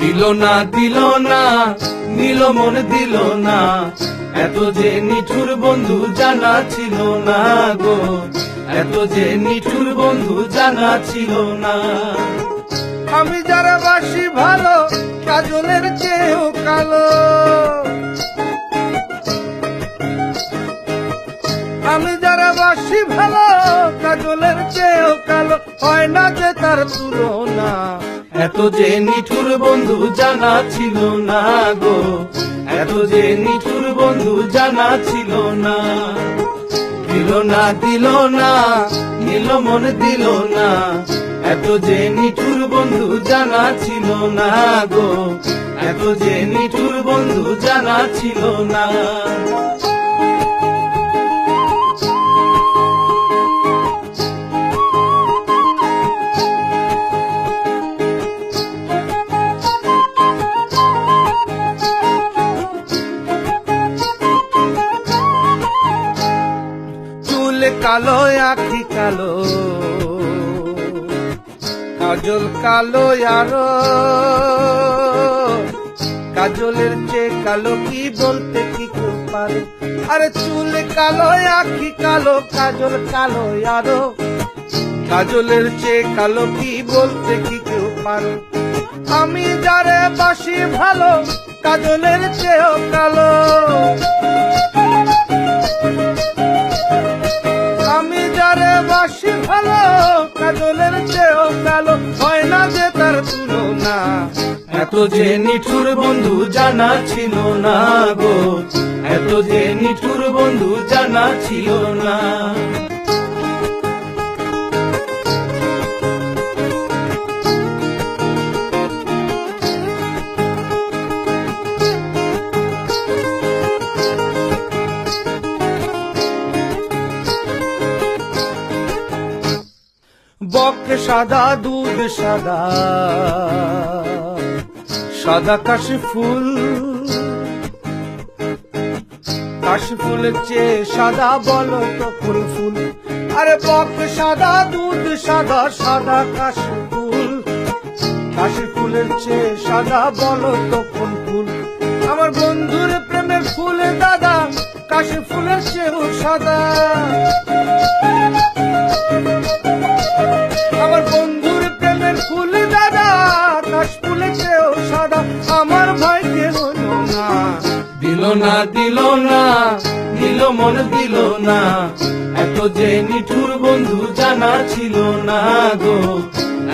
দিল না নিল মন দিল না, এত যে নিঠুর বন্ধু জানা ছিল না গো, এত যে নিঠুর বন্ধু জানা ছিল না। আমি যারা বাসি ভালো কাজলের চেয়েও কালো, আমি যারা বাসি ভালো কাজলের চেয়েও কালো, হয় না যে তার তুলনা। এত যে নিঠুর বন্ধু জানা ছিল না গো, এত যে নিঠুর বন্ধু জানা ছিল না। দিল না নিল মন দিল না, এত যে নিঠুর বন্ধু জানা ছিল না গো, এত যে নিঠুর বন্ধু জানা ছিল না। কালো আখি কালো, কাজল কালো আরো, কাজলের চেয়ে কালো কি বলতে কি কেউ পারে। আরে চুল কালো আখি কালো, কাজল কালো আরো, কাজলের চেয়ে কালো কি বলতে কি কেউ পারে। আমি যারে বাসি ভালো কাজলের চেয়েও কালো, আমি যারে বাসি ভালো কাজলের চেয়েও কালো, হয় না যে তার তুলনা। এত যে নিঠুর বন্ধু জানা ছিল না গো, এত যে নিঠুর বন্ধু জানা ছিল না। বক সাদা দুধ সাদা, সাদা কাশি ফুল, কাশি ফুলের চেয়ে সাদা বলো তো কোন ফুল। আরে বক সাদা দুধ সাদা, সাদা কাশি ফুল, কাশি ফুলের চেয়ে সাদা বলো তো কোন ফুল। আমার বন্ধুর প্রেমের ফুলে দাদা কাশি ফুলের চেয়েও সাদা, আমার বন্ধুর প্রেমের ফুল দাদা কাশ ফুলের চেয়েও সাদা, আমার ভাইকে হলো না। দিল না নিল মন দিল না, এত যে নিঠুর বন্ধু জানা ছিল না গো,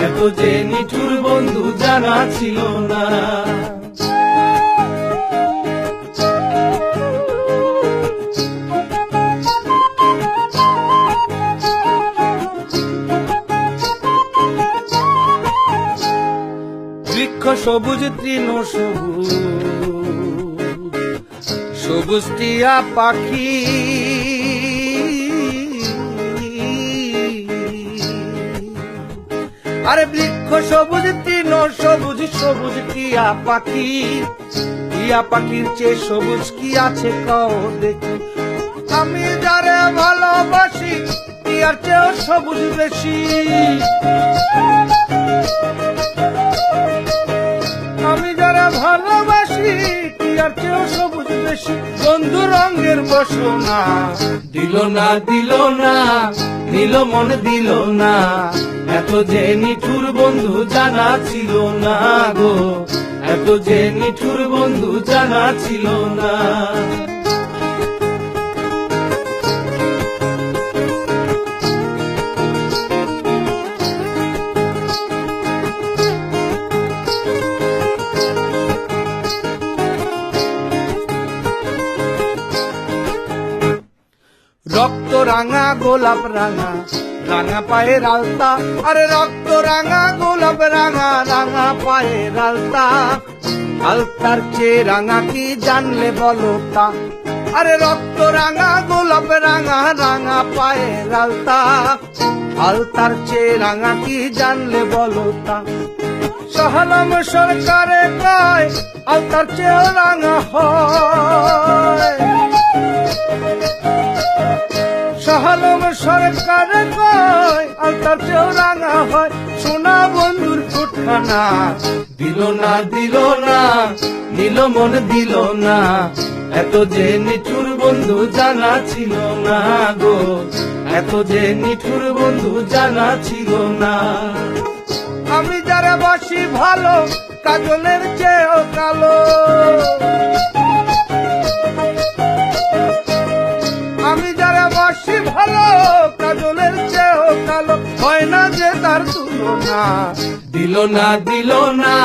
এত যে নিঠুর বন্ধু জানা ছিল না। বৃক্ষ সবুজ তৃণ সবুজ, সবুজ টিয়া পাখি, আরে বৃক্ষ সবুজ তৃণ সবুজ, সবুজ টিয়া পাখি, টিয়া পাখির চেয়ে সবুজ কি আছে কও দেখি। আমি যারে ভালোবাসি টিয়ার চেয়েও সবুজ বেশি, আমি যারা ভালোবাসি টিয়ার চেয়েও সবুজ বেশি, বন্ধু রঙের বসনা। দিল না নিল মন দিল না, এত যে নিঠুর বন্ধু জানা ছিল না গো, এত যে নিঠুর বন্ধু জানা ছিল না। রক্ত রাঙা গোলাপ রাঙা, রাঙা পায়ের আলতা, আরে রক্ত রাঙা গোলাপ রাঙা, রাঙা পায়ের আলতা, আলতার চেয়ে রাঙা কি জানলে বলো তা। আরে রক্ত রাঙা গোলাপ রাঙা, রাঙা পায়ের আলতা, আলতার চেয়ে রাঙা কি জানলে বলো তা। সহলম সরকারে কয় আলতার চেয়েও রাঙা হয়, সহলম সরকারে কয় আলতার চেয়েও রাঙা হয়। সোনা বন্ধুর ফুটখানা দিল না নিল মন দিল না, এত যে নিঠুর বন্ধু জানা ছিল না গো, এত যে নিঠুর বন্ধু জানা ছিল না। আমি যারা বাসি ভালো কাজলের চেয়েও কালো, আমি যারা বাসি ভালো কাজলের চেয়েও কালো, হয় না যে তার তুলনা। দিল না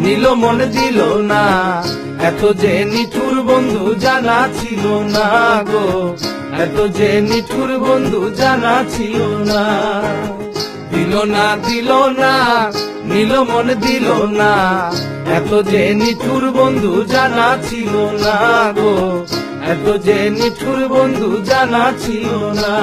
নিল মন দিল না, এত যে নিঠুর বন্ধু জানা ছিল না গো, এত যে নিঠুর বন্ধু জানা ছিল না। দিল না নিল মন দিল না, এত যে নিঠুর বন্ধু জানা ছিল না গো, এত যে নিঠুর বন্ধু জানা ছিল না।